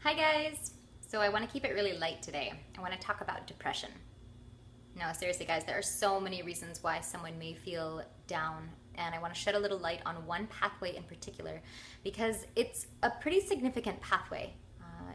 Hi guys! So I want to keep it really light today. I want to talk about depression. No, seriously guys, there are so many reasons why someone may feel down, and I want to shed a little light on one pathway in particular because it's a pretty significant pathway.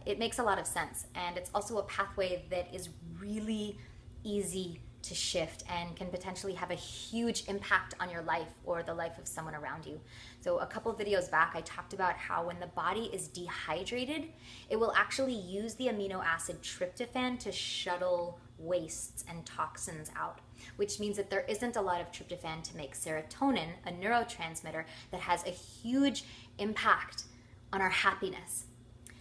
It makes a lot of sense, and it's also a pathway that is really easy to shift and can potentially have a huge impact on your life or the life of someone around you. So a couple of videos back, I talked about how when the body is dehydrated, it will actually use the amino acid tryptophan to shuttle wastes and toxins out, which means that there isn't a lot of tryptophan to make serotonin, a neurotransmitter that has a huge impact on our happiness.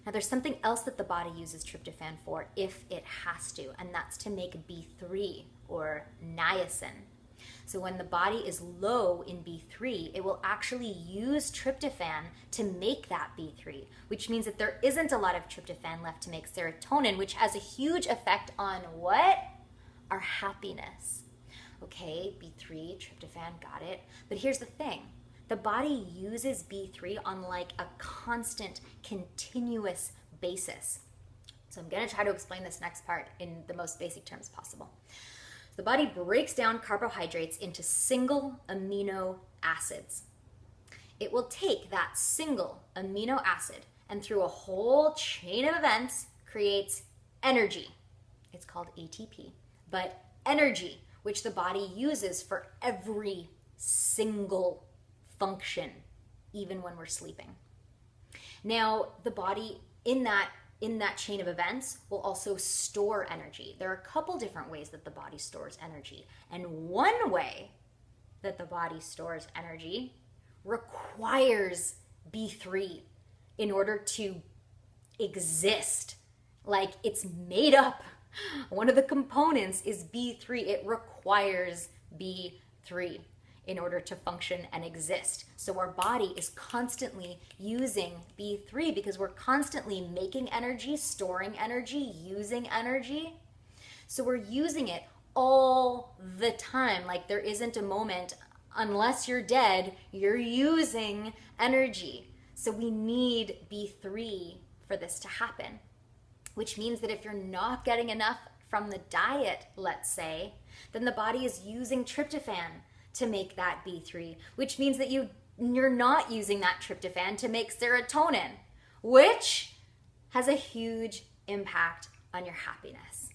Now there's something else that the body uses tryptophan for if it has to, and that's to make B3 or niacin. So when the body is low in B3, it will actually use tryptophan to make that B3, which means that there isn't a lot of tryptophan left to make serotonin, which has a huge effect on what? Our happiness. Okay, B3, tryptophan, got it. But here's the thing. The body uses B3 on like a constant, continuous basis. So I'm going to try to explain this next part in the most basic terms possible. The body breaks down carbohydrates into single amino acids. It will take that single amino acid and through a whole chain of events creates energy. It's called ATP, but energy, which the body uses for every single function, even when we're sleeping. Now, the body in that chain of events will also store energy. There are a couple different ways that the body stores energy. And one way that the body stores energy requires B3 in order to exist. Like it's made up. One of the components is B3. It requires B3 in order to function and exist. So our body is constantly using B3 because we're constantly making energy, storing energy, using energy. So we're using it all the time. Like there isn't a moment, unless you're dead, you're using energy. So we need B3 for this to happen, which means that if you're not getting enough from the diet, let's say, then the body is using tryptophan to make that B3, which means that you're not using that tryptophan to make serotonin, which has a huge impact on your happiness.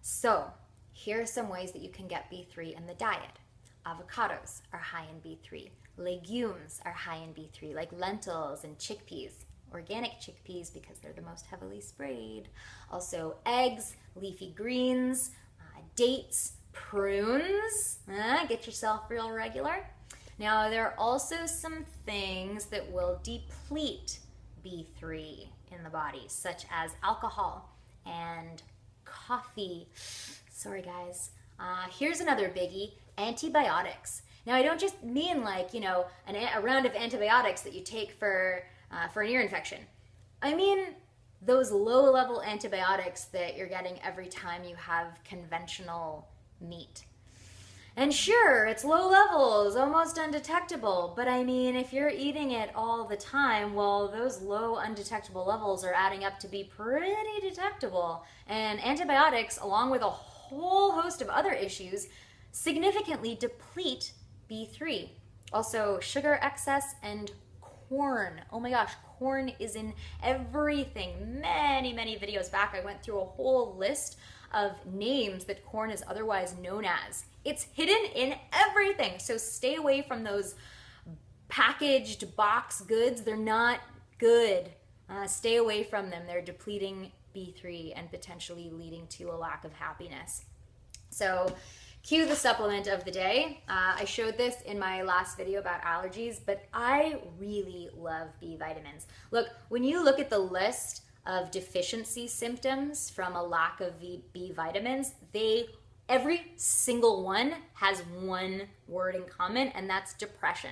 So here are some ways that you can get B3 in the diet. Avocados are high in B3. Legumes are high in B3, like lentils and chickpeas. Organic chickpeas because they're the most heavily sprayed. Also eggs, leafy greens, dates, prunes, get yourself real regular. Now there are also some things that will deplete B3 in the body, such as alcohol and coffee. Sorry guys. Here's another biggie, antibiotics. Now I don't just mean like, a round of antibiotics that you take for an ear infection. I mean those low-level antibiotics that you're getting every time you have conventional meat. And sure, it's low levels, almost undetectable, but I mean, if you're eating it all the time, well, those low undetectable levels are adding up to be pretty detectable. And antibiotics, along with a whole host of other issues, significantly deplete B3. Also, sugar excess and corn. Oh my gosh, corn is in everything. Many videos back, I went through a whole list of names that corn is otherwise known as. It's hidden in everything. So stay away from those packaged box goods. They're not good. Stay away from them. They're depleting B3 and potentially leading to a lack of happiness. So cue the supplement of the day. I showed this in my last video about allergies, but I really love B vitamins. Look, when you look at the list of deficiency symptoms from a lack of B vitamins, every single one has one word in common, and that's depression.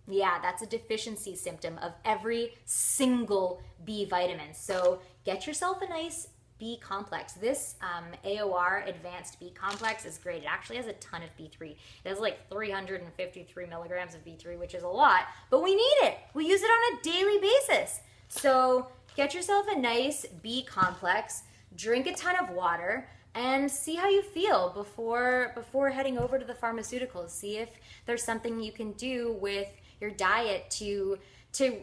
Yeah, that's a deficiency symptom of every single B vitamin. So get yourself a nice B complex. This AOR Advanced B complex is great. It actually has a ton of B3. It has like 353 milligrams of B3, which is a lot, but we need it. We use it on a daily basis. So get yourself a nice B complex, drink a ton of water, and see how you feel before heading over to the pharmaceuticals. See if there's something you can do with your diet to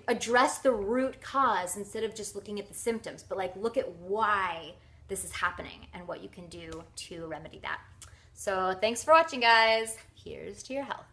address the root cause instead of just looking at the symptoms, but like look at why this is happening and what you can do to remedy that. So thanks for watching, guys. Here's to your health.